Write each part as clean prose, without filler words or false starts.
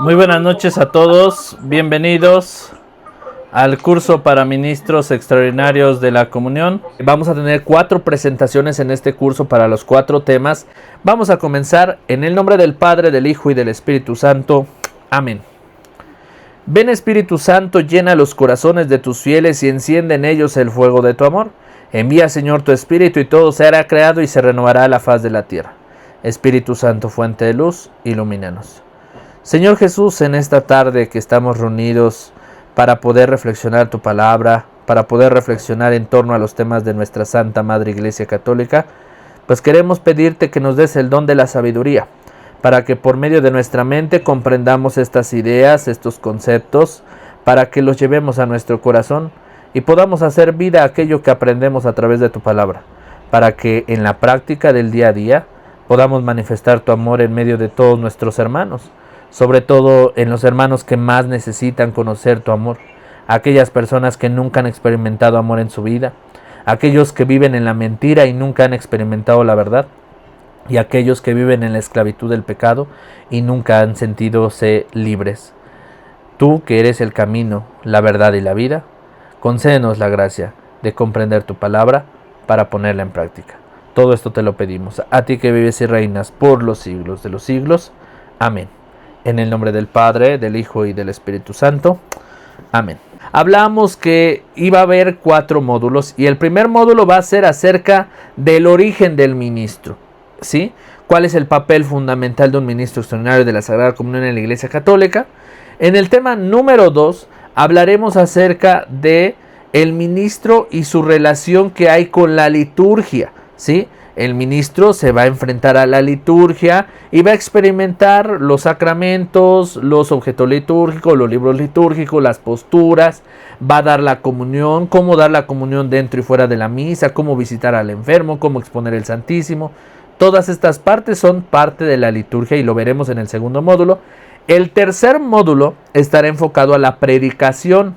Muy buenas noches a todos, bienvenidos al curso para ministros extraordinarios de la comunión. Vamos a tener 4 presentaciones en este curso para los 4 temas. Vamos a comenzar en el nombre del Padre, del Hijo y del Espíritu Santo. Amén. Ven Espíritu Santo, llena los corazones de tus fieles y enciende en ellos el fuego de tu amor. Envía Señor tu Espíritu y todo será creado y se renovará la faz de la tierra. Espíritu Santo, fuente de luz, ilumínanos. Señor Jesús, en esta tarde que estamos reunidos para poder reflexionar tu palabra, para poder reflexionar en torno a los temas de nuestra Santa Madre Iglesia Católica, pues queremos pedirte que nos des el don de la sabiduría, para que por medio de nuestra mente comprendamos estas ideas, estos conceptos, para que los llevemos a nuestro corazón y podamos hacer vida aquello que aprendemos a través de tu palabra, para que en la práctica del día a día podamos manifestar tu amor en medio de todos nuestros hermanos, sobre todo en los hermanos que más necesitan conocer tu amor, aquellas personas que nunca han experimentado amor en su vida, aquellos que viven en la mentira y nunca han experimentado la verdad, y aquellos que viven en la esclavitud del pecado y nunca han sentido-se libres. Tú, que eres el camino, la verdad y la vida, concédenos la gracia de comprender tu palabra para ponerla en práctica. Todo esto te lo pedimos, a ti que vives y reinas por los siglos de los siglos. Amén. En el nombre del Padre, del Hijo y del Espíritu Santo. Amén. Hablamos que iba a haber 4 módulos y el primer módulo va a ser acerca del origen del ministro, ¿sí? ¿Cuál es el papel fundamental de un ministro extraordinario de la Sagrada Comunión en la Iglesia Católica? En el tema número 2 hablaremos acerca de el ministro y su relación que hay con la liturgia, ¿sí? El ministro se va a enfrentar a la liturgia y va a experimentar los sacramentos, los objetos litúrgicos, los libros litúrgicos, las posturas, va a dar la comunión, cómo dar la comunión dentro y fuera de la misa, cómo visitar al enfermo, cómo exponer el Santísimo. Todas estas partes son parte de la liturgia y lo veremos en el segundo módulo. El tercer módulo estará enfocado a la predicación,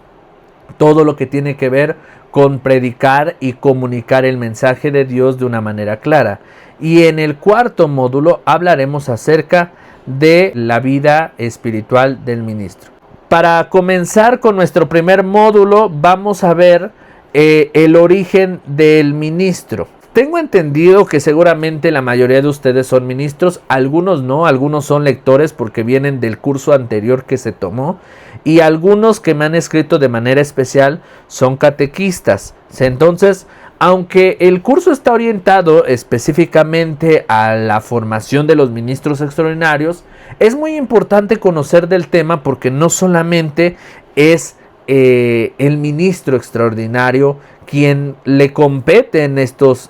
todo lo que tiene que ver con predicar y comunicar el mensaje de Dios de una manera clara. Y en el cuarto módulo hablaremos acerca de la vida espiritual del ministro. Para comenzar con nuestro primer módulo, vamos a ver el origen del ministro. Tengo entendido que seguramente la mayoría de ustedes son ministros, algunos no, algunos son lectores porque vienen del curso anterior que se tomó y algunos que me han escrito de manera especial son catequistas. Entonces, aunque el curso está orientado específicamente a la formación de los ministros extraordinarios, es muy importante conocer del tema porque no solamente es el ministro extraordinario quien le compete en estos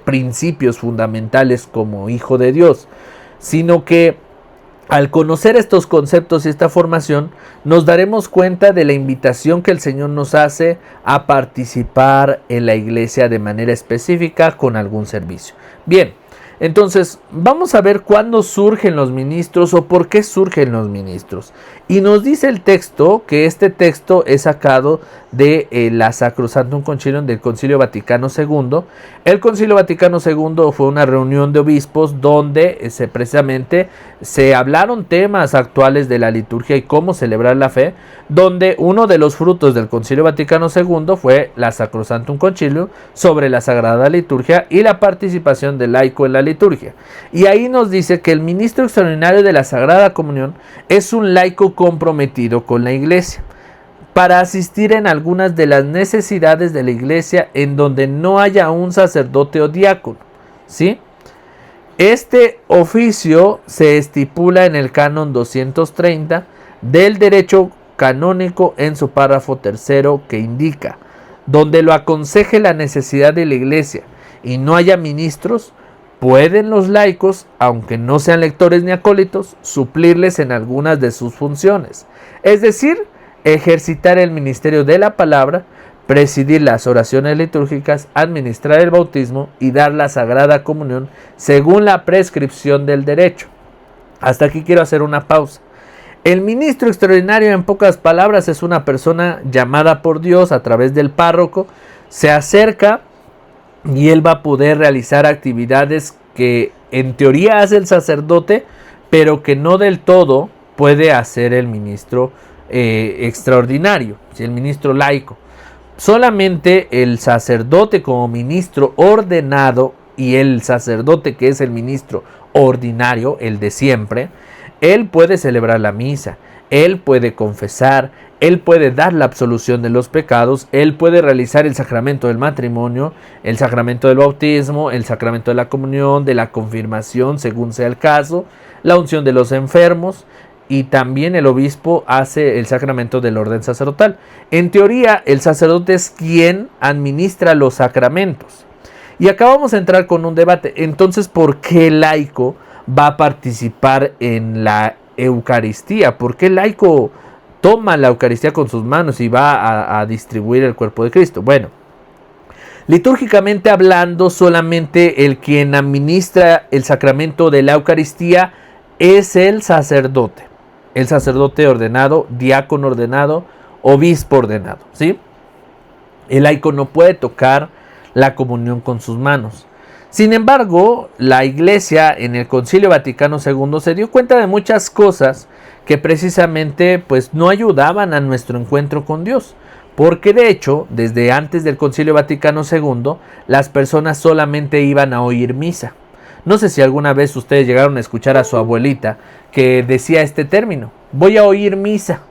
principios fundamentales como hijo de Dios, sino que al conocer estos conceptos y esta formación nos daremos cuenta de la invitación que el Señor nos hace a participar en la iglesia de manera específica con algún servicio. Bien, entonces vamos a ver cuándo surgen los ministros o por qué surgen los ministros. Y nos dice el texto que este texto es sacado de la Sacrosanctum Concilium del Concilio Vaticano II. El Concilio Vaticano II fue una reunión de obispos donde precisamente se hablaron temas actuales de la liturgia y cómo celebrar la fe, donde uno de los frutos del Concilio Vaticano II fue la Sacrosanctum Concilium sobre la Sagrada Liturgia y la participación del laico en la liturgia. Y ahí nos dice que el ministro extraordinario de la Sagrada Comunión es un laico comprometido con la iglesia para asistir en algunas de las necesidades de la iglesia en donde no haya un sacerdote o diácono, ¿sí? Este oficio se estipula en el canon 230 del derecho canónico en su párrafo 3 que indica: donde lo aconseje la necesidad de la iglesia y no haya ministros, pueden los laicos, aunque no sean lectores ni acólitos, suplirles en algunas de sus funciones, es decir, ejercitar el ministerio de la palabra, presidir las oraciones litúrgicas, administrar el bautismo y dar la Sagrada Comunión según la prescripción del derecho. Hasta aquí quiero hacer una pausa. El ministro extraordinario, en pocas palabras, es una persona llamada por Dios a través del párroco, se acerca y él va a poder realizar actividades que en teoría hace el sacerdote, pero que no del todo puede hacer el ministro extraordinario, ¿sí? El ministro laico. Solamente el sacerdote como ministro ordenado y el sacerdote que es el ministro ordinario, el de siempre, él puede celebrar la misa, él puede confesar, él puede dar la absolución de los pecados, él puede realizar el sacramento del matrimonio, el sacramento del bautismo, el sacramento de la comunión, de la confirmación, según sea el caso, la unción de los enfermos, y también el obispo hace el sacramento del orden sacerdotal. En teoría, el sacerdote es quien administra los sacramentos. Y acá vamos a entrar con un debate. Entonces, ¿por qué el laico va a participar en la Eucaristía? ¿Por qué el laico toma la Eucaristía con sus manos y va a distribuir el cuerpo de Cristo? Bueno, litúrgicamente hablando, solamente el quien administra el sacramento de la Eucaristía es el sacerdote. El sacerdote ordenado, diácono ordenado, obispo ordenado, ¿sí? El laico no puede tocar la comunión con sus manos. Sin embargo, la Iglesia en el Concilio Vaticano II se dio cuenta de muchas cosas que precisamente pues no ayudaban a nuestro encuentro con Dios. Porque de hecho, desde antes del Concilio Vaticano II, las personas solamente iban a oír misa. No sé si alguna vez ustedes llegaron a escuchar a su abuelita que decía este término: voy a oír misa.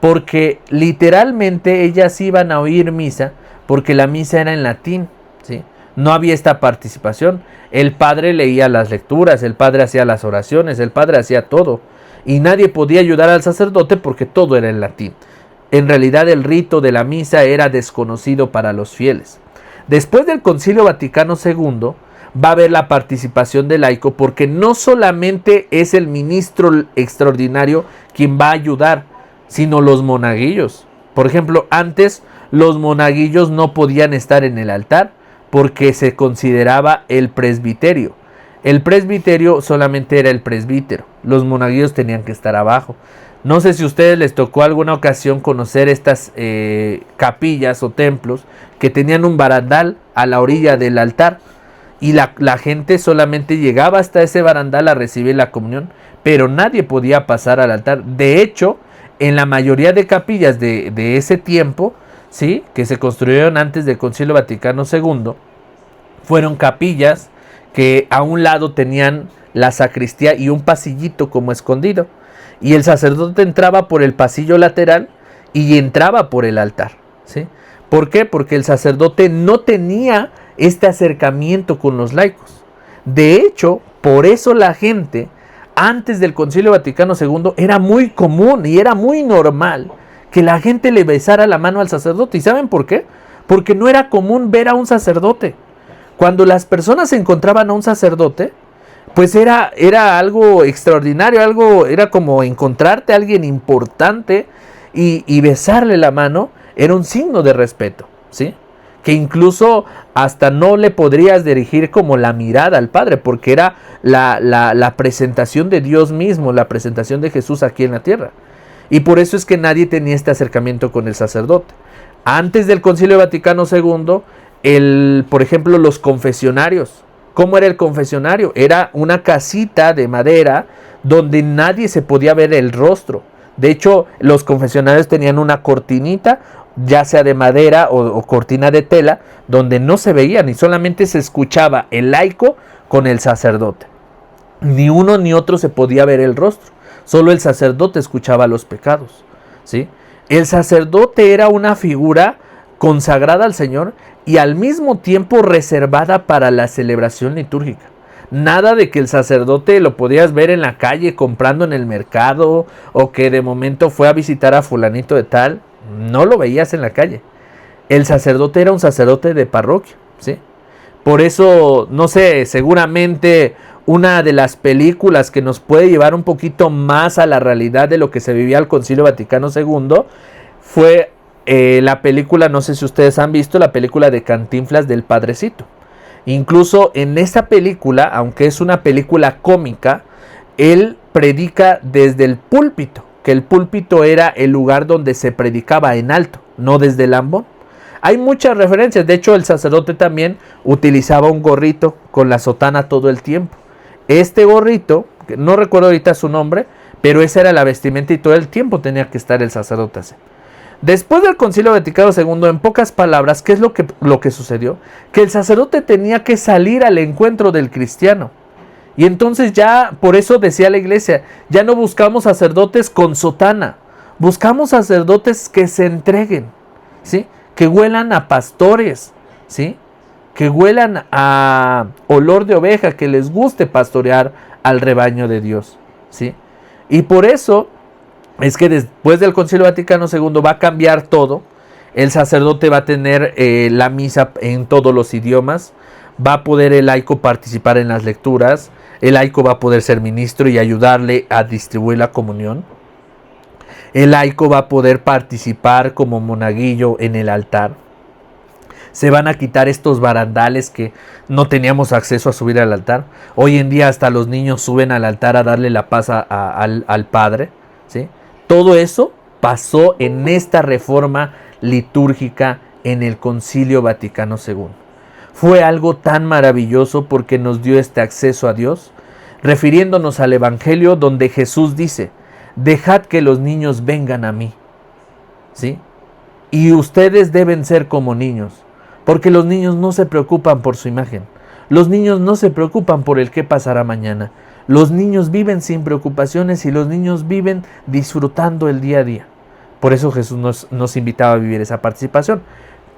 Porque literalmente ellas iban a oír misa porque la misa era en latín, ¿sí? No había esta participación. El padre leía las lecturas, el padre hacía las oraciones, el padre hacía todo. Y nadie podía ayudar al sacerdote porque todo era en latín. En realidad el rito de la misa era desconocido para los fieles. Después del Concilio Vaticano II va a haber la participación del laico, porque no solamente es el ministro extraordinario quien va a ayudar, sino los monaguillos. Por ejemplo, antes los monaguillos no podían estar en el altar porque se consideraba el presbiterio. El presbiterio solamente era el presbítero. Los monaguillos tenían que estar abajo. No sé si a ustedes les tocó alguna ocasión conocer estas capillas o templos que tenían un barandal a la orilla del altar. Y la gente solamente llegaba hasta ese barandal a recibir la comunión, pero nadie podía pasar al altar. De hecho, en la mayoría de capillas de ese tiempo, ¿sí?, que se construyeron antes del Concilio Vaticano II, fueron capillas que a un lado tenían la sacristía y un pasillito como escondido. Y el sacerdote entraba por el pasillo lateral y entraba por el altar, ¿sí? ¿Por qué? Porque el sacerdote no tenía este acercamiento con los laicos. De hecho, por eso la gente, antes del Concilio Vaticano II, era muy común y era muy normal que la gente le besara la mano al sacerdote. ¿Y saben por qué? Porque no era común ver a un sacerdote. Cuando las personas encontraban a un sacerdote, pues era algo extraordinario, era como encontrarte a alguien importante, y besarle la mano era un signo de respeto, ¿sí? Que incluso hasta no le podrías dirigir como la mirada al Padre, porque era la presentación de Dios mismo, la presentación de Jesús aquí en la tierra. Y por eso es que nadie tenía este acercamiento con el sacerdote. Antes del Concilio Vaticano II, por ejemplo, los confesionarios. ¿Cómo era el confesionario? Era una casita de madera donde nadie se podía ver el rostro. De hecho, los confesionarios tenían una cortinita, ya sea de madera o cortina de tela, donde no se veían y solamente se escuchaba el laico con el sacerdote. Ni uno ni otro se podía ver el rostro. Solo el sacerdote escuchaba los pecados, ¿sí? El sacerdote era una figura consagrada al Señor y al mismo tiempo reservada para la celebración litúrgica. Nada de que el sacerdote lo podías ver en la calle comprando en el mercado, o que de momento fue a visitar a fulanito de tal. No lo veías en la calle. El sacerdote era un sacerdote de parroquia, ¿sí? Por eso, no sé, seguramente una de las películas que nos puede llevar un poquito más a la realidad de lo que se vivía al Concilio Vaticano II fue la película, no sé si ustedes han visto, la película de Cantinflas del Padrecito. Incluso en esa película, aunque es una película cómica, él predica desde el púlpito, que el púlpito era el lugar donde se predicaba en alto, no desde el ambón. Hay muchas referencias. De hecho, el sacerdote también utilizaba un gorrito con la sotana todo el tiempo. Este gorrito, no recuerdo ahorita su nombre, pero esa era la vestimenta y todo el tiempo tenía que estar el sacerdote así. Después del Concilio Vaticano II, en pocas palabras, ¿qué es lo que sucedió? Que el sacerdote tenía que salir al encuentro del cristiano. Y entonces ya, por eso decía la iglesia, ya no buscamos sacerdotes con sotana, buscamos sacerdotes que se entreguen, ¿sí? Que huelan a pastores, ¿sí? Que huelan a olor de oveja, que les guste pastorear al rebaño de Dios, ¿sí? Y por eso es que después del Concilio Vaticano II va a cambiar todo. El sacerdote va a tener la misa en todos los idiomas, va a poder el laico participar en las lecturas, el laico va a poder ser ministro y ayudarle a distribuir la comunión. El laico va a poder participar como monaguillo en el altar. Se van a quitar estos barandales que no teníamos acceso a subir al altar. Hoy en día hasta los niños suben al altar a darle la paz al Padre, ¿sí? Todo eso pasó en esta reforma litúrgica en el Concilio Vaticano II. Fue algo tan maravilloso porque nos dio este acceso a Dios, refiriéndonos al Evangelio donde Jesús dice: dejad que los niños vengan a mí, ¿sí? Y ustedes deben ser como niños, porque los niños no se preocupan por su imagen. Los niños no se preocupan por el qué pasará mañana. Los niños viven sin preocupaciones y los niños viven disfrutando el día a día. Por eso Jesús nos invitaba a vivir esa participación.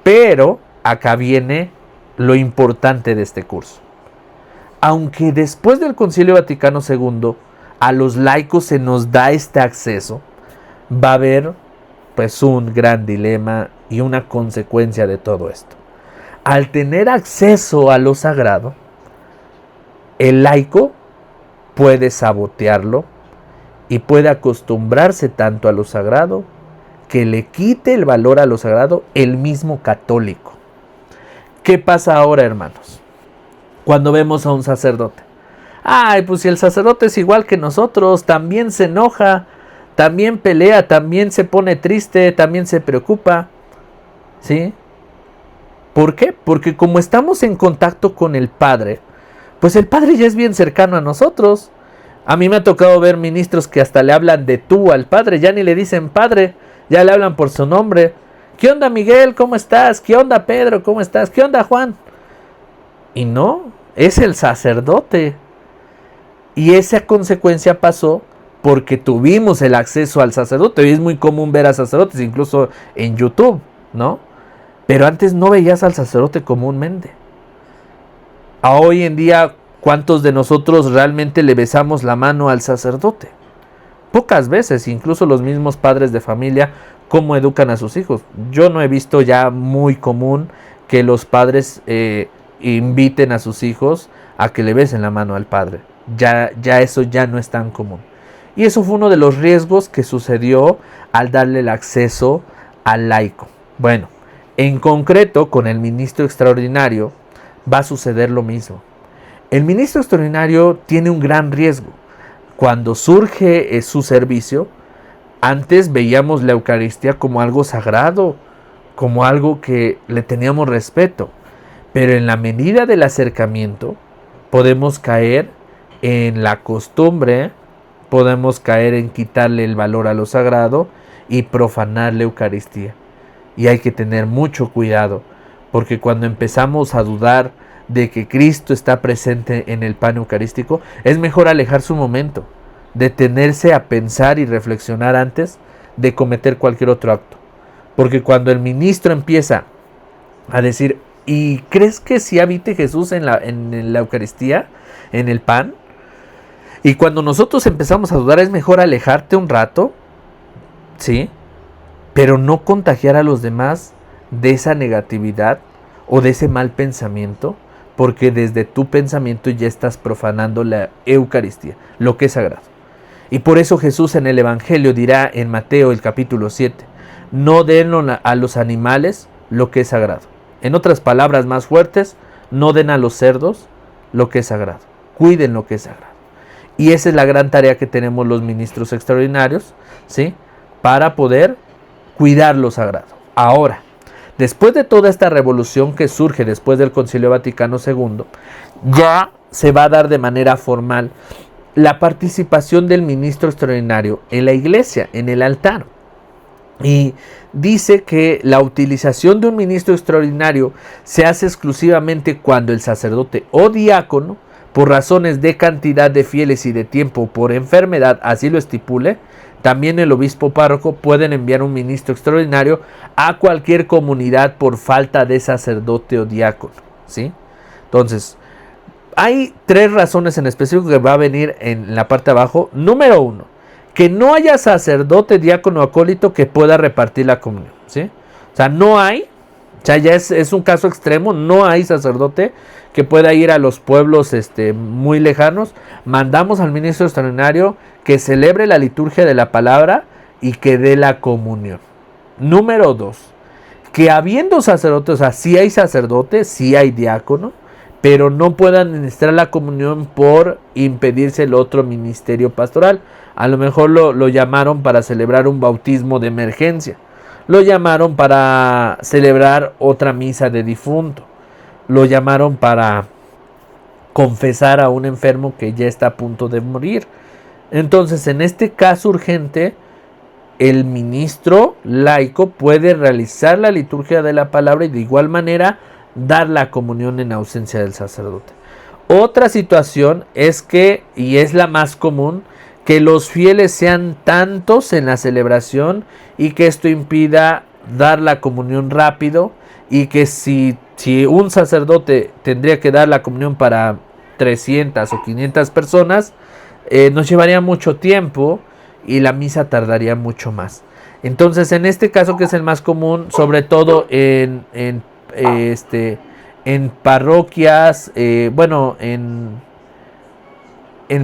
Pero acá viene lo importante de este curso. Aunque después del Concilio Vaticano II a los laicos se nos da este acceso, va a haber pues un gran dilema y una consecuencia de todo esto. Al tener acceso a lo sagrado, el laico puede sabotearlo y puede acostumbrarse tanto a lo sagrado que le quite el valor a lo sagrado el mismo católico. ¿Qué pasa ahora, hermanos? Cuando vemos a un sacerdote. Ay, pues si el sacerdote es igual que nosotros, también se enoja, también pelea, también se pone triste, también se preocupa, ¿sí? ¿Por qué? Porque como estamos en contacto con el Padre, pues el Padre ya es bien cercano a nosotros. A mí me ha tocado ver ministros que hasta le hablan de tú al Padre, ya ni le dicen Padre, ya le hablan por su nombre. ¿Qué onda, Miguel? ¿Cómo estás? ¿Qué onda, Pedro? ¿Cómo estás? ¿Qué onda, Juan? Y no, es el sacerdote. Y esa consecuencia pasó porque tuvimos el acceso al sacerdote. Hoy es muy común ver a sacerdotes, incluso en YouTube, ¿no? Pero antes no veías al sacerdote comúnmente. Hoy en día, ¿cuántos de nosotros realmente le besamos la mano al sacerdote? Pocas veces, incluso los mismos padres de familia, cómo educan a sus hijos. Yo no he visto ya muy común que los padres inviten a sus hijos a que le besen la mano al padre. Ya eso ya no es tan común. Y eso fue uno de los riesgos que sucedió al darle el acceso al laico. Bueno, en concreto con el ministro extraordinario va a suceder lo mismo. El ministro extraordinario tiene un gran riesgo. Cuando surge su servicio, antes veíamos la Eucaristía como algo sagrado, como algo que le teníamos respeto. Pero en la medida del acercamiento, podemos caer en la costumbre, podemos caer en quitarle el valor a lo sagrado y profanar la Eucaristía. Y hay que tener mucho cuidado, porque cuando empezamos a dudar de que Cristo está presente en el pan eucarístico, es mejor alejarse un momento, detenerse a pensar y reflexionar antes de cometer cualquier otro acto. Porque cuando el ministro empieza a decir: ¿y crees que sí habite Jesús en la Eucaristía, en el pan? Y cuando nosotros empezamos a dudar, es mejor alejarte un rato, ¿sí? Pero no contagiar a los demás de esa negatividad o de ese mal pensamiento, porque desde tu pensamiento ya estás profanando la Eucaristía, lo que es sagrado. Y por eso Jesús en el Evangelio dirá en Mateo el capítulo 7, no den a los animales lo que es sagrado. En otras palabras más fuertes, no den a los cerdos lo que es sagrado. Cuiden lo que es sagrado. Y esa es la gran tarea que tenemos los ministros extraordinarios, ¿sí? Para poder cuidar lo sagrado. Ahora, después de toda esta revolución que surge después del Concilio Vaticano II, ya se va a dar de manera formal la participación del ministro extraordinario en la iglesia, en el altar. Y dice que la utilización de un ministro extraordinario se hace exclusivamente cuando el sacerdote o diácono, por razones de cantidad de fieles y de tiempo por enfermedad, así lo estipule. También el obispo párroco pueden enviar un ministro extraordinario a cualquier comunidad por falta de sacerdote o diácono, ¿sí? Entonces, hay 3 razones en específico que va a venir en la parte de abajo. Número 1, que no haya sacerdote, diácono o acólito que pueda repartir la comunión, ¿sí? O sea, no hay, o sea, ya es un caso extremo, no hay sacerdote que pueda ir a los pueblos muy lejanos. Mandamos al ministro extraordinario que celebre la liturgia de la palabra y que dé la comunión. Número 2, que habiendo sacerdotes, o sea, sí hay sacerdote, sí hay diácono, pero no puedan administrar la comunión por impedirse el otro ministerio pastoral. A lo mejor lo llamaron para celebrar un bautismo de emergencia, lo llamaron para celebrar otra misa de difunto, lo llamaron para confesar a un enfermo que ya está a punto de morir. Entonces, en este caso urgente, el ministro laico puede realizar la liturgia de la palabra y de igual manera dar la comunión en ausencia del sacerdote. Otra situación es que, y es la más común, que los fieles sean tantos en la celebración y que esto impida dar la comunión rápido, y que si un sacerdote tendría que dar la comunión para 300 o 500 personas, nos llevaría mucho tiempo y la misa tardaría mucho más. Entonces, en este caso, que es el más común, sobre todo en parroquias, en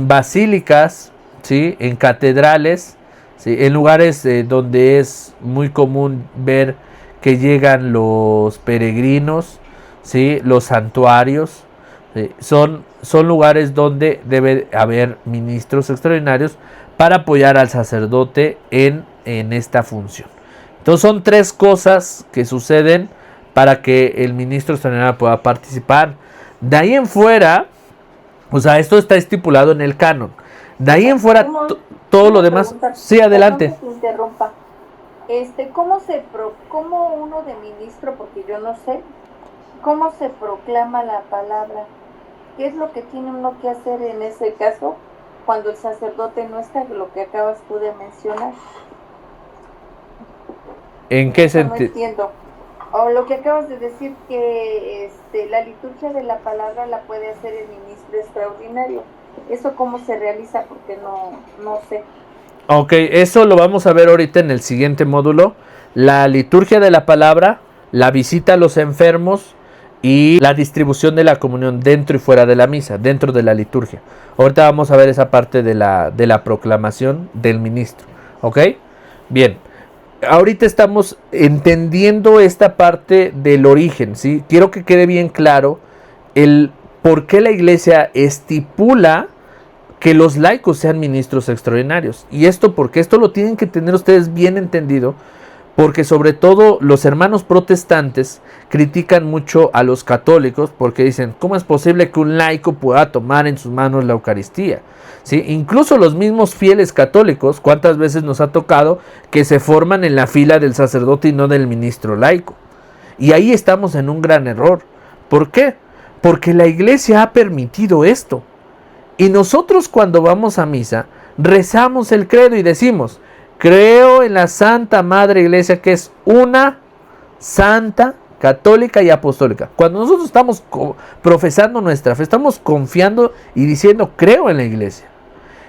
basílicas, ¿sí? En catedrales, ¿sí? En lugares donde es muy común ver que llegan los peregrinos, ¿sí? Los santuarios, ¿sí? Son lugares donde debe haber ministros extraordinarios para apoyar al sacerdote en esta función. Entonces, son 3 cosas que suceden para que el ministro extraordinario pueda participar. De ahí en fuera, o sea, esto está estipulado en el canon. De ahí en fuera, todo lo demás. Sí, adelante. Perdón que te interrumpa. ¿Cómo uno de ministro, porque yo no sé, cómo se proclama la palabra? ¿Qué es lo que tiene uno que hacer en ese caso cuando el sacerdote no está, lo que acabas tú de mencionar? ¿En qué sentido? No entiendo. O lo que acabas de decir, que la liturgia de la palabra la puede hacer el ministro extraordinario. ¿Eso cómo se realiza? Porque no sé. Ok, eso lo vamos a ver ahorita en el siguiente módulo. La liturgia de la palabra, la visita a los enfermos y la distribución de la comunión dentro y fuera de la misa, dentro de la liturgia. Ahorita vamos a ver esa parte de la proclamación del ministro. ¿Ok? Bien. Ahorita estamos entendiendo esta parte del origen, ¿sí? Quiero que quede bien claro el por qué la iglesia estipula que los laicos sean ministros extraordinarios. Y esto porque esto lo tienen que tener ustedes bien entendido, porque sobre todo los hermanos protestantes critican mucho a los católicos porque dicen, ¿cómo es posible que un laico pueda tomar en sus manos la Eucaristía? ¿Sí? Incluso los mismos fieles católicos, ¿cuántas veces nos ha tocado que se forman en la fila del sacerdote y no del ministro laico? Y ahí estamos en un gran error. ¿Por qué? Porque la iglesia ha permitido esto. Y nosotros, cuando vamos a misa, rezamos el credo y decimos, creo en la Santa Madre Iglesia, que es una, santa, católica y apostólica. Cuando nosotros estamos profesando nuestra fe, estamos confiando y diciendo, creo en la iglesia.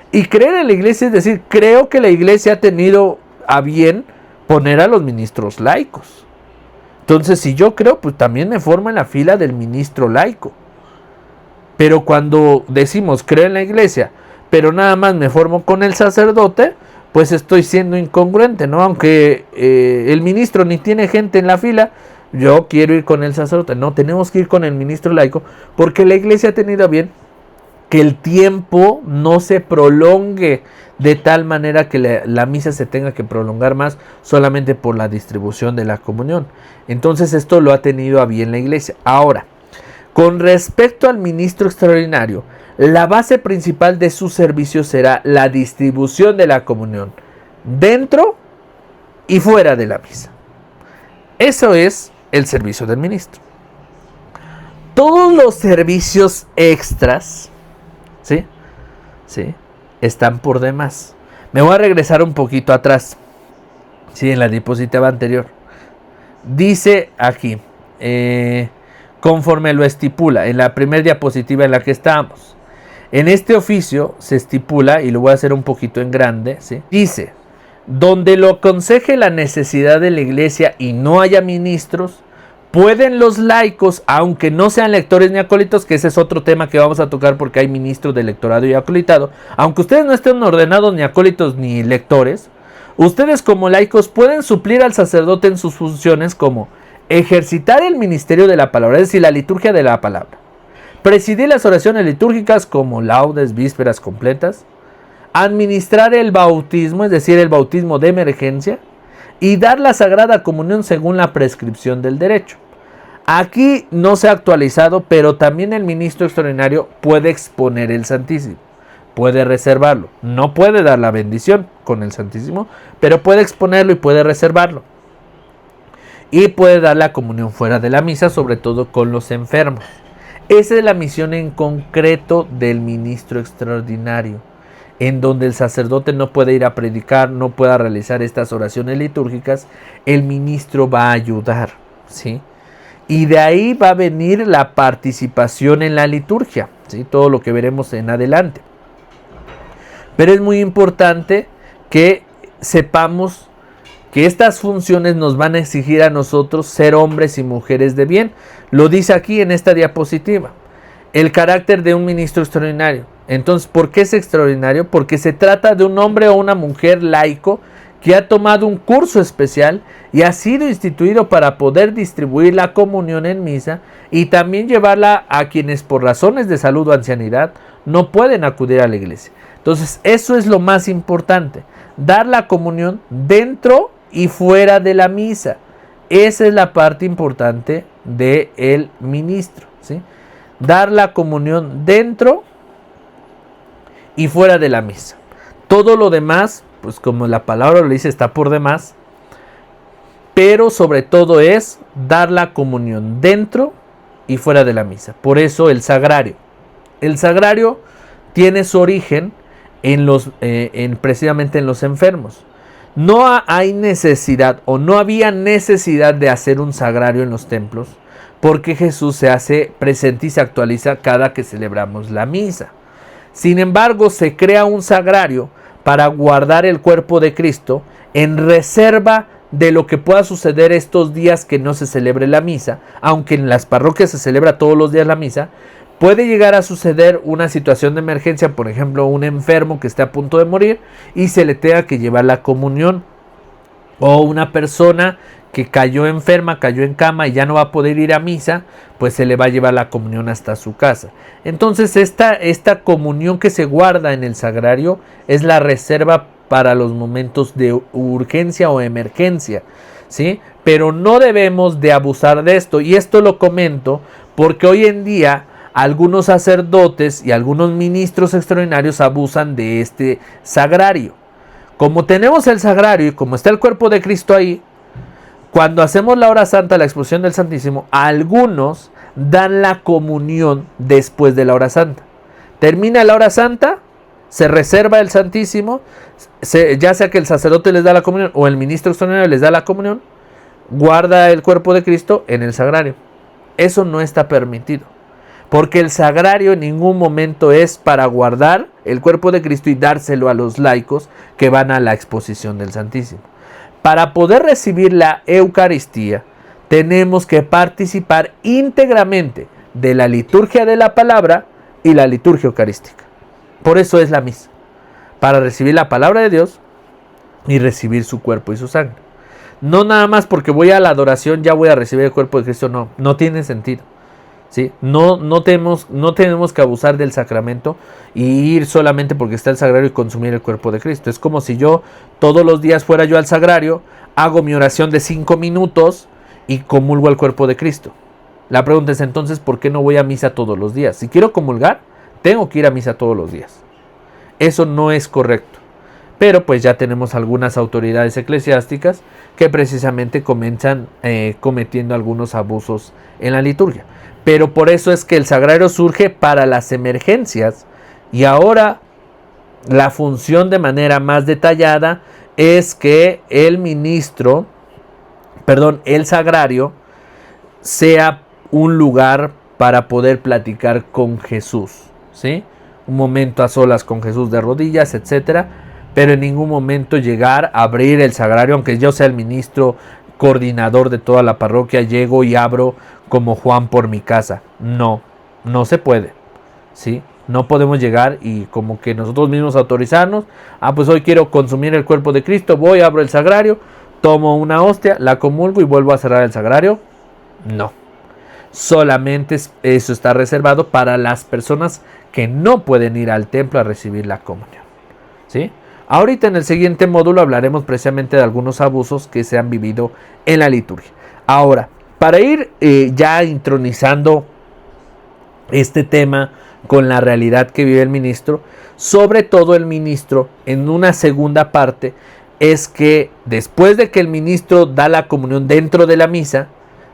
Y creer en la iglesia es decir, creo que la iglesia ha tenido a bien poner a los ministros laicos. Entonces, si yo creo, pues también me formo en la fila del ministro laico. Pero cuando decimos creo en la iglesia, pero nada más me formo con el sacerdote, pues estoy siendo incongruente, ¿no? Aunque el ministro ni tiene gente en la fila, yo quiero ir con el sacerdote. No, tenemos que ir con el ministro laico, porque la iglesia ha tenido bien que el tiempo no se prolongue de tal manera que la misa se tenga que prolongar más solamente por la distribución de la comunión. Entonces esto lo ha tenido a bien la iglesia. Ahora, con respecto al ministro extraordinario, la base principal de su servicio será la distribución de la comunión dentro y fuera de la misa. Eso es el servicio del ministro. Todos los servicios extras, ¿sí? Están por demás. Me voy a regresar un poquito atrás, ¿sí? En la diapositiva anterior. Dice aquí, conforme lo estipula, en la primera diapositiva en la que estamos. En este oficio se estipula, y lo voy a hacer un poquito en grande, ¿sí? Dice, donde lo aconseje la necesidad de la iglesia y no haya ministros, pueden los laicos, aunque no sean lectores ni acólitos, que ese es otro tema que vamos a tocar porque hay ministros de lectorado y acolitado, aunque ustedes no estén ordenados ni acólitos ni lectores, ustedes como laicos pueden suplir al sacerdote en sus funciones como ejercitar el ministerio de la palabra, es decir, la liturgia de la palabra, presidir las oraciones litúrgicas como laudes, vísperas completas, administrar el bautismo, es decir, el bautismo de emergencia, y dar la Sagrada Comunión según la prescripción del derecho. Aquí no se ha actualizado, pero también el ministro extraordinario puede exponer el Santísimo, puede reservarlo, no puede dar la bendición con el Santísimo, pero puede exponerlo y puede reservarlo. Y puede dar la comunión fuera de la misa, sobre todo con los enfermos. Esa es la misión en concreto del ministro extraordinario, en donde el sacerdote no puede ir a predicar, no pueda realizar estas oraciones litúrgicas, el ministro va a ayudar, ¿sí? Y de ahí va a venir la participación en la liturgia, ¿sí? Todo lo que veremos en adelante. Pero es muy importante que sepamos que estas funciones nos van a exigir a nosotros ser hombres y mujeres de bien. Lo dice aquí en esta diapositiva. El carácter de un ministro extraordinario. Entonces, ¿por qué es extraordinario? Porque se trata de un hombre o una mujer laico que ha tomado un curso especial y ha sido instituido para poder distribuir la comunión en misa y también llevarla a quienes por razones de salud o ancianidad no pueden acudir a la iglesia. Entonces, eso es lo más importante, dar la comunión dentro y fuera de la misa. Esa es la parte importante del ministro, ¿sí? Dar la comunión dentro y fuera de la misa. Todo lo demás, pues como la palabra lo dice, está por demás, pero sobre todo es dar la comunión dentro y fuera de la misa. Por eso el sagrario. El sagrario tiene su origen precisamente en los enfermos. No hay necesidad o no había necesidad de hacer un sagrario en los templos, porque Jesús se hace presente y se actualiza cada que celebramos la misa. Sin embargo, se crea un sagrario para guardar el cuerpo de Cristo en reserva de lo que pueda suceder estos días que no se celebre la misa, aunque en las parroquias se celebra todos los días la misa. Puede llegar a suceder una situación de emergencia, por ejemplo, un enfermo que esté a punto de morir y se le tenga que llevar la comunión, o una persona que cayó enferma, cayó en cama y ya no va a poder ir a misa, pues se le va a llevar la comunión hasta su casa. Entonces esta comunión que se guarda en el sagrario es la reserva para los momentos de urgencia o emergencia, ¿sí? Pero no debemos de abusar de esto, y esto lo comento porque hoy en día algunos sacerdotes y algunos ministros extraordinarios abusan de este sagrario. Como tenemos el sagrario y como está el cuerpo de Cristo ahí, cuando hacemos la hora santa, la exposición del Santísimo, algunos dan la comunión después de la hora santa. Termina la hora santa, se reserva el Santísimo, ya sea que el sacerdote les da la comunión o el ministro extraordinario les da la comunión, guarda el cuerpo de Cristo en el sagrario. Eso no está permitido, porque el sagrario en ningún momento es para guardar el cuerpo de Cristo y dárselo a los laicos que van a la exposición del Santísimo. Para poder recibir la Eucaristía, tenemos que participar íntegramente de la liturgia de la palabra y la liturgia eucarística. Por eso es la misa, para recibir la palabra de Dios y recibir su cuerpo y su sangre. No nada más porque voy a la adoración ya voy a recibir el cuerpo de Cristo, no tiene sentido. ¿Sí? No tenemos que abusar del sacramento y ir solamente porque está el sagrario y consumir el cuerpo de Cristo. Es como si yo todos los días fuera yo al sagrario, hago mi oración de 5 minutos y comulgo el cuerpo de Cristo. La pregunta es entonces, ¿por qué no voy a misa todos los días? Si quiero comulgar, tengo que ir a misa todos los días. Eso no es correcto. Pero pues ya tenemos algunas autoridades eclesiásticas que precisamente comienzan cometiendo algunos abusos en la liturgia. Pero por eso es que el sagrario surge para las emergencias. Y ahora la función de manera más detallada es que el sagrario sea un lugar para poder platicar con Jesús, ¿sí? Un momento a solas con Jesús de rodillas, etcétera, pero en ningún momento llegar a abrir el sagrario, aunque yo sea el ministro coordinador de toda la parroquia, llego y abro como Juan por mi casa. No se puede, ¿sí? No podemos llegar y como que nosotros mismos autorizarnos, pues hoy quiero consumir el cuerpo de Cristo, voy, abro el sagrario, tomo una hostia, la comulgo y vuelvo a cerrar el sagrario. No. Solamente eso está reservado para las personas que no pueden ir al templo a recibir la comunión, ¿sí? Ahorita en el siguiente módulo hablaremos precisamente de algunos abusos que se han vivido en la liturgia. Ahora, para ir ya intronizando este tema con la realidad que vive el ministro, sobre todo el ministro, en una segunda parte, es que después de que el ministro da la comunión dentro de la misa,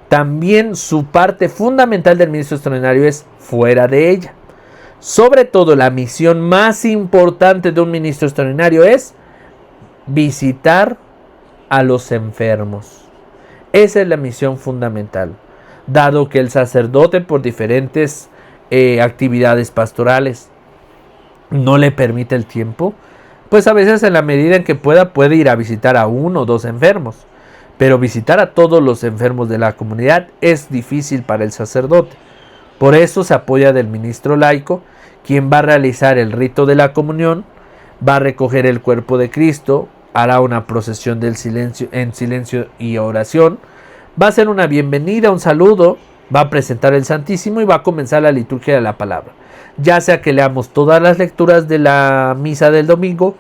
también su parte fundamental del ministro extraordinario es fuera de ella. Sobre todo la misión más importante de un ministro extraordinario es visitar a los enfermos. Esa es la misión fundamental, dado que el sacerdote por diferentes actividades pastorales no le permite el tiempo, pues a veces en la medida en que puede ir a visitar a 1 o 2 enfermos, pero visitar a todos los enfermos de la comunidad es difícil para el sacerdote. Por eso se apoya del ministro laico, quien va a realizar el rito de la comunión, va a recoger el cuerpo de Cristo, hará una procesión del silencio, en silencio y oración, va a hacer una bienvenida, un saludo, va a presentar el Santísimo y va a comenzar la liturgia de la palabra. Ya sea que leamos todas las lecturas de la misa del domingo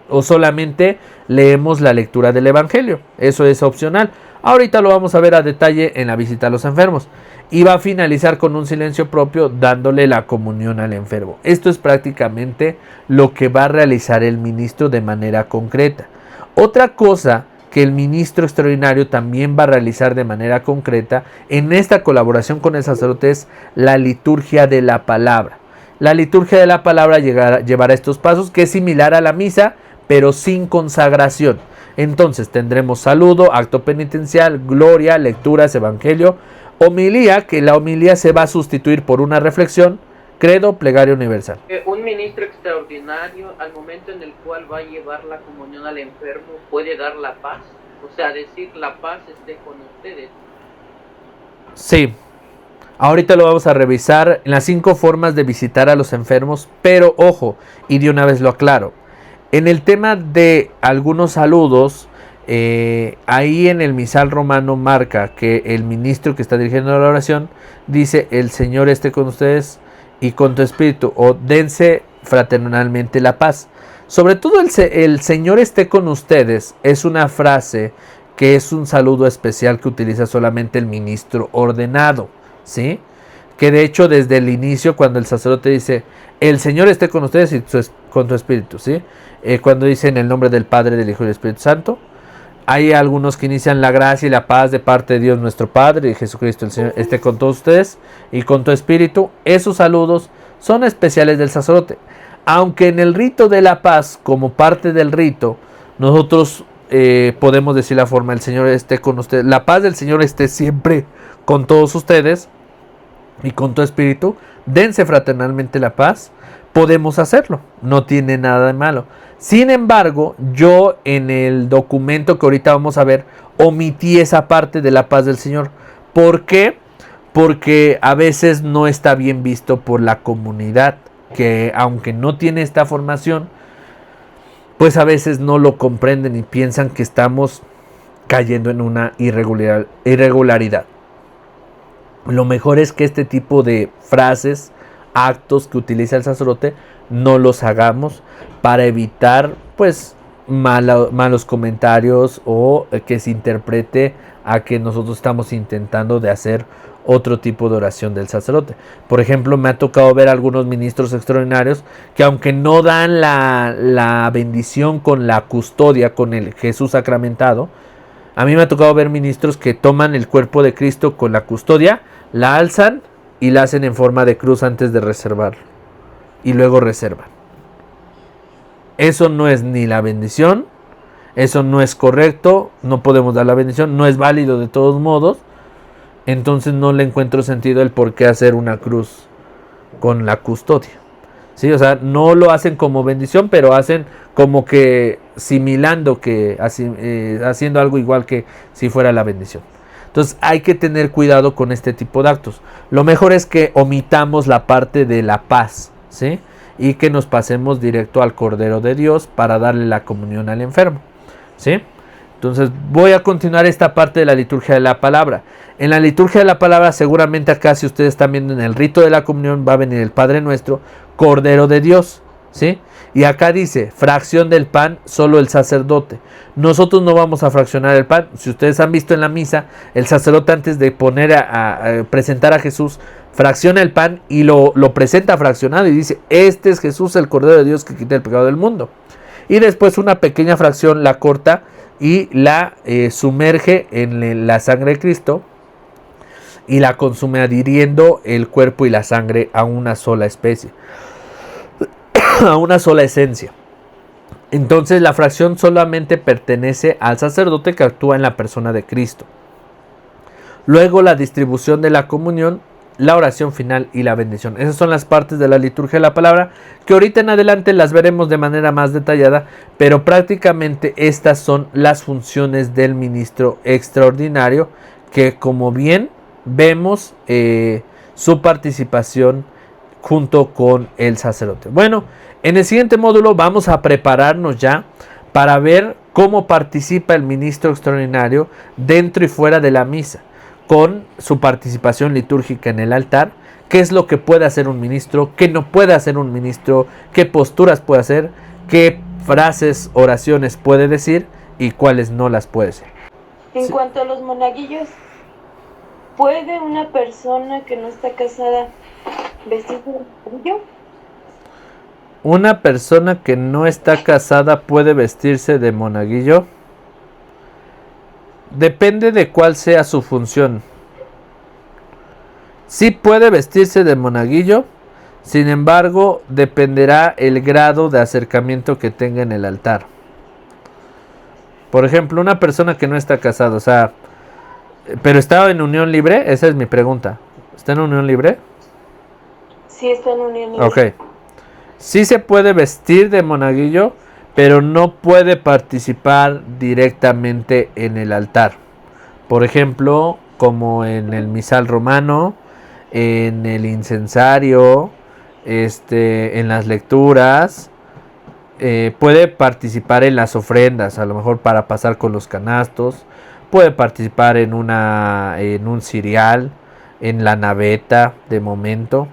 o solamente leemos la lectura del Evangelio. Eso es opcional. Ahorita lo vamos a ver a detalle en la visita a los enfermos. Y va a finalizar con un silencio propio dándole la comunión al enfermo. Esto es prácticamente lo que va a realizar el ministro de manera concreta. Otra cosa que el ministro extraordinario también va a realizar de manera concreta en esta colaboración con el sacerdote es la liturgia de la palabra. La liturgia de la palabra llevará estos pasos, que es similar a la misa, pero sin consagración. Entonces tendremos saludo, acto penitencial, gloria, lecturas, evangelio, homilía, que la homilía se va a sustituir por una reflexión, credo, plegaria universal. Un ministro extraordinario, al momento en el cual va a llevar la comunión al enfermo, puede dar la paz, o sea, decir la paz esté con ustedes. Sí, ahorita lo vamos a revisar en las 5 formas de visitar a los enfermos, pero ojo, y de una vez lo aclaro, en el tema de algunos saludos, ahí en el misal romano marca que el ministro que está dirigiendo la oración dice: el Señor esté con ustedes y con tu espíritu, o dense fraternalmente la paz. Sobre todo el Señor esté con ustedes es una frase que es un saludo especial que utiliza solamente el ministro ordenado, ¿sí? Que de hecho desde el inicio, cuando el sacerdote dice el Señor esté con ustedes y con tu espíritu, ¿sí? Cuando dice en el nombre del Padre, del Hijo y del Espíritu Santo, hay algunos que inician la gracia y la paz de parte de Dios nuestro Padre y Jesucristo el Señor esté con todos ustedes y con tu espíritu. Esos saludos son especiales del sacerdote. Aunque en el rito de la paz, como parte del rito, nosotros podemos decir la forma: el Señor esté con ustedes, la paz del Señor esté siempre con todos ustedes y con tu espíritu, dense fraternalmente la paz. Podemos hacerlo, no tiene nada de malo. Sin embargo, yo en el documento que ahorita vamos a ver, omití esa parte de la paz del Señor. ¿Por qué? Porque a veces no está bien visto por la comunidad, que aunque no tiene esta formación, pues a veces no lo comprenden y piensan que estamos cayendo en una irregularidad. Lo mejor es que este tipo de frases, actos que utiliza el sacerdote, no los hagamos para evitar pues malos comentarios o que se interprete a que nosotros estamos intentando de hacer otro tipo de oración del sacerdote. Por ejemplo, me ha tocado ver algunos ministros extraordinarios que, aunque no dan la bendición con la custodia, con el Jesús sacramentado, a mí me ha tocado ver ministros que toman el cuerpo de Cristo con la custodia, la alzan y la hacen en forma de cruz antes de reservarlo, y luego reservan. Eso no es ni la bendición, eso no es correcto, no podemos dar la bendición, no es válido de todos modos. Entonces no le encuentro sentido el por qué hacer una cruz con la custodia. ¿Sí? O sea, no lo hacen como bendición, pero hacen como que similando, que haciendo algo igual que si fuera la bendición. Entonces hay que tener cuidado con este tipo de actos. Lo mejor es que omitamos la parte de la paz, ¿sí? Y que nos pasemos directo al Cordero de Dios para darle la comunión al enfermo, ¿sí? Entonces voy a continuar esta parte de la liturgia de la palabra. En la liturgia de la palabra, seguramente acá, si ustedes están viendo en el rito de la comunión, va a venir el Padre Nuestro, Cordero de Dios, ¿sí? Y acá dice, fracción del pan, solo el sacerdote. Nosotros no vamos a fraccionar el pan. Si ustedes han visto en la misa, el sacerdote, antes de poner a presentar a Jesús, fracciona el pan y lo presenta fraccionado y dice, este es Jesús, el Cordero de Dios que quita el pecado del mundo. Y después una pequeña fracción la corta y la sumerge en la sangre de Cristo y la consume, adhiriendo el cuerpo y la sangre a una sola especie, a una sola esencia. Entonces la fracción solamente pertenece al sacerdote que actúa en la persona de Cristo. Luego la distribución de la comunión, la oración final y la bendición. Esas son las partes de la liturgia de la palabra que ahorita en adelante las veremos de manera más detallada, pero prácticamente estas son las funciones del ministro extraordinario, que, como bien vemos, su participación junto con el sacerdote. Bueno, en el siguiente módulo vamos a prepararnos ya para ver cómo participa el ministro extraordinario dentro y fuera de la misa, con su participación litúrgica en el altar, qué es lo que puede hacer un ministro, qué no puede hacer un ministro, qué posturas puede hacer, qué frases, oraciones puede decir y cuáles no las puede decir. En cuanto a los monaguillos, ¿puede una persona que no está casada vestirse de monaguillo? ¿Una persona que no está casada puede vestirse de monaguillo? Depende de cuál sea su función. Sí puede vestirse de monaguillo, sin embargo, dependerá el grado de acercamiento que tenga en el altar. Por ejemplo, una persona que no está casada, o sea, pero está en unión libre, esa es mi pregunta. ¿Está en unión libre? Sí, está en unión libre. Ok. Sí se puede vestir de monaguillo, pero no puede participar directamente en el altar. Por ejemplo, como en el misal romano, en el incensario, en las lecturas, puede participar en las ofrendas, a lo mejor para pasar con los canastos, puede participar en un cirial, en la naveta de momento,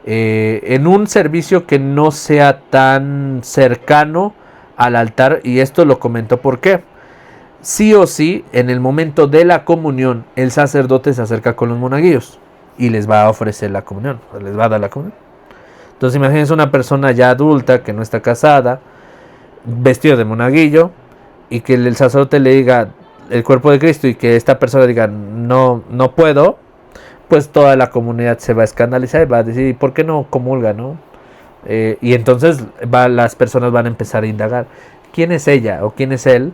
en un servicio que no sea tan cercano al altar. Y esto lo comento porque sí o sí, en el momento de la comunión, el sacerdote se acerca con los monaguillos y les va a ofrecer la comunión, les va a dar la comunión. Entonces imagínense una persona ya adulta que no está casada, vestido de monaguillo, y que el sacerdote le diga el cuerpo de Cristo y que esta persona diga no puedo, pues toda la comunidad se va a escandalizar y va a decir, ¿por qué no comulga, no? Y entonces las personas van a empezar a indagar quién es ella o quién es él.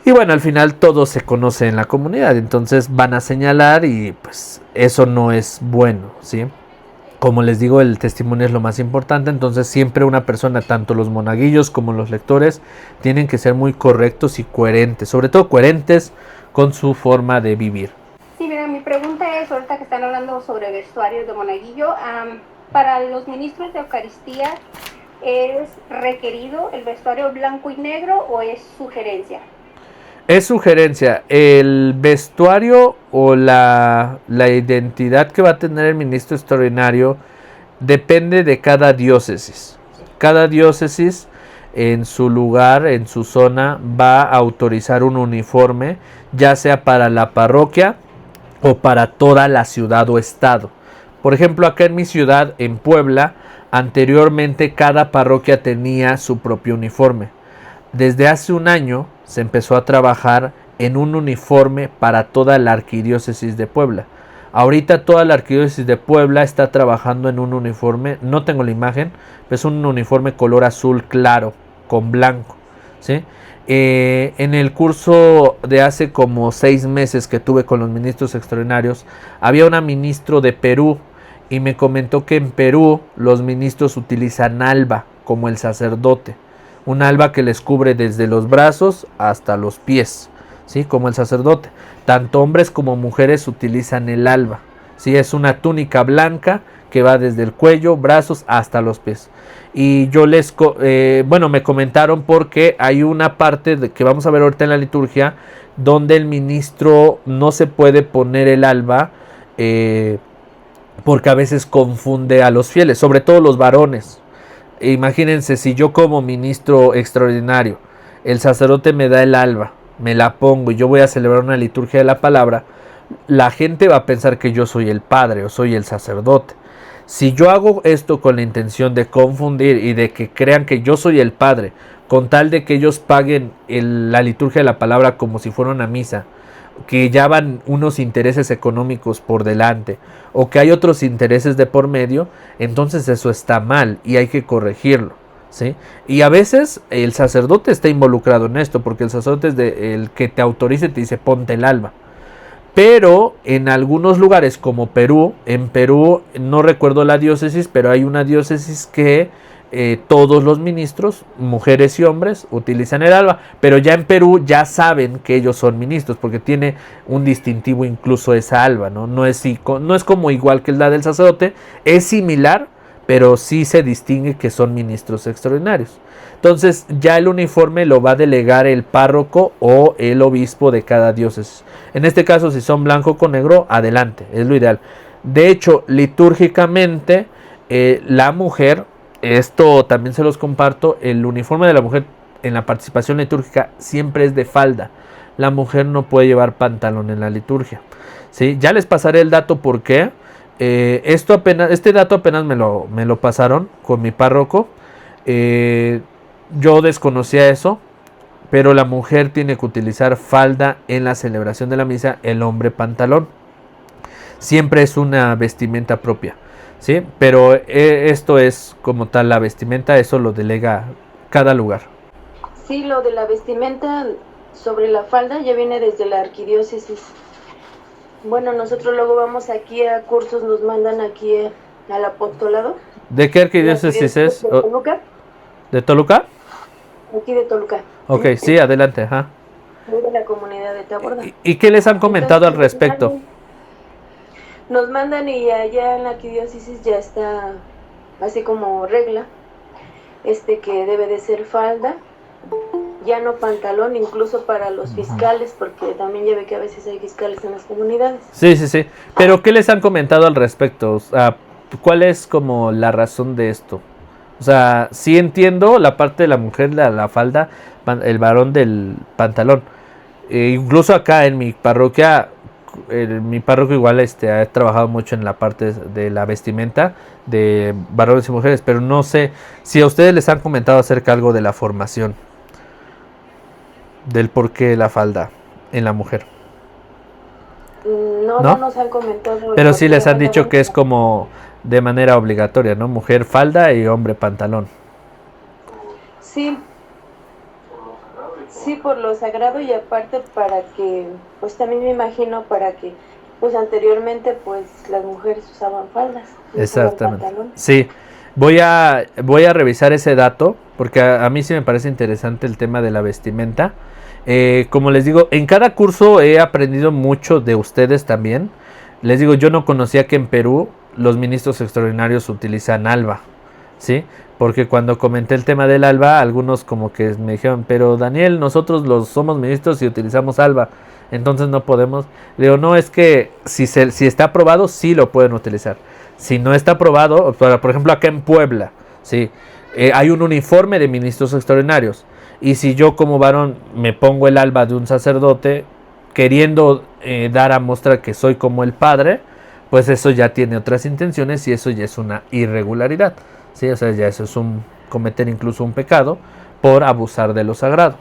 Y bueno, al final todo se conoce en la comunidad, entonces van a señalar y pues eso no es bueno, ¿sí? Como les digo, el testimonio es lo más importante, entonces siempre una persona, tanto los monaguillos como los lectores, tienen que ser muy correctos y coherentes, sobre todo coherentes con su forma de vivir. Sí, mira, mi pregunta es, ahorita que están hablando sobre vestuarios de monaguillo, para los ministros de Eucaristía, ¿es requerido el vestuario blanco y negro o es sugerencia? Es sugerencia. El vestuario o la identidad que va a tener el ministro extraordinario depende de cada diócesis. Cada diócesis en su lugar, en su zona, va a autorizar un uniforme, ya sea para la parroquia o para toda la ciudad o estado. Por ejemplo, acá en mi ciudad, en Puebla, anteriormente cada parroquia tenía su propio uniforme. Desde hace un año se empezó a trabajar en un uniforme para toda la arquidiócesis de Puebla. Ahorita toda la arquidiócesis de Puebla está trabajando en un uniforme, no tengo la imagen, pero es un uniforme color azul claro con blanco, ¿sí? En el curso de hace como 6 meses que tuve con los ministros extraordinarios, había una ministro de Perú y me comentó que en Perú los ministros utilizan alba como el sacerdote, un alba que les cubre desde los brazos hasta los pies, ¿sí? Como el sacerdote. Tanto hombres como mujeres utilizan el alba, ¿sí? Es una túnica blanca que va desde el cuello, brazos hasta los pies. Y yo me comentaron porque hay una parte que vamos a ver ahorita en la liturgia donde el ministro no se puede poner el alba porque a veces confunde a los fieles, sobre todo los varones. Imagínense, si yo como ministro extraordinario, el sacerdote me da el alba, me la pongo y yo voy a celebrar una liturgia de la palabra, la gente va a pensar que yo soy el padre o soy el sacerdote. Si yo hago esto con la intención de confundir y de que crean que yo soy el padre, con tal de que ellos paguen la liturgia de la palabra como si fuera una misa, que ya van unos intereses económicos por delante o que hay otros intereses de por medio, entonces eso está mal y hay que corregirlo, ¿sí? Y a veces el sacerdote está involucrado en esto, porque el sacerdote es el que te autoriza y te dice ponte el alba. Pero en algunos lugares como Perú, en Perú no recuerdo la diócesis, pero hay una diócesis que todos los ministros, mujeres y hombres, utilizan el alba, pero ya en Perú ya saben que ellos son ministros, porque tiene un distintivo incluso esa alba, ¿no? No es como igual que la del sacerdote, es similar, pero sí se distingue que son ministros extraordinarios. Entonces ya el uniforme lo va a delegar el párroco o el obispo de cada diócesis. En este caso, si son blanco con negro, adelante, es lo ideal. De hecho, litúrgicamente, la mujer, esto también se los comparto, el uniforme de la mujer en la participación litúrgica siempre es de falda. La mujer no puede llevar pantalón en la liturgia, ¿sí? Ya les pasaré el dato por qué. Este dato apenas me lo pasaron con mi párroco. Yo desconocía eso, pero la mujer tiene que utilizar falda en la celebración de la misa, el hombre pantalón. Siempre es una vestimenta propia, ¿sí? Pero esto es como tal la vestimenta, eso lo delega cada lugar. Sí, lo de la vestimenta sobre la falda ya viene desde la arquidiócesis. Bueno, nosotros luego vamos aquí a cursos, nos mandan aquí al apostolado. ¿De qué arquidiócesis es? ¿De Toluca? ¿De Toluca? Aquí de Toluca. Ok, sí, adelante, ajá. De la comunidad de Taborda. ¿Y qué les han comentado al respecto? Nos mandan y allá en la arquidiócesis ya está así como regla, que debe de ser falda, ya no pantalón, incluso para los fiscales, porque también ya ve que a veces hay fiscales en las comunidades. Sí. Pero ¿qué les han comentado al respecto? O sea, ¿cuál es como la razón de esto? O sea, sí entiendo la parte de la mujer, la falda, el varón del pantalón. Incluso acá en mi parroquia, mi párroco igual ha trabajado mucho en la parte de la vestimenta de varones y mujeres, pero no sé si a ustedes les han comentado acerca algo de la formación, del por qué la falda en la mujer. No nos han comentado. Pero sí les han dicho que es como de manera obligatoria, ¿no? Mujer falda y hombre pantalón. Sí, por lo sagrado, y aparte para que, pues también me imagino para que, pues anteriormente pues las mujeres usaban faldas. Exactamente. Sí, voy a revisar ese dato porque a mí sí me parece interesante el tema de la vestimenta. Como les digo, en cada curso he aprendido mucho de ustedes también. Les digo, yo no conocía que en Perú los ministros extraordinarios utilizan alba, ¿sí? Porque cuando comenté el tema del alba, algunos como que me dijeron, pero Daniel, nosotros somos ministros y utilizamos alba, entonces no podemos. Le digo, no, es que si está aprobado, sí lo pueden utilizar. Si no está aprobado, por ejemplo acá en Puebla, ¿sí? Hay un uniforme de ministros extraordinarios. Y si yo como varón me pongo el alba de un sacerdote, queriendo dar a mostrar que soy como el Padre, pues eso ya tiene otras intenciones y eso ya es una irregularidad, ¿sí? O sea, ya eso es cometer incluso un pecado por abusar de lo sagrado.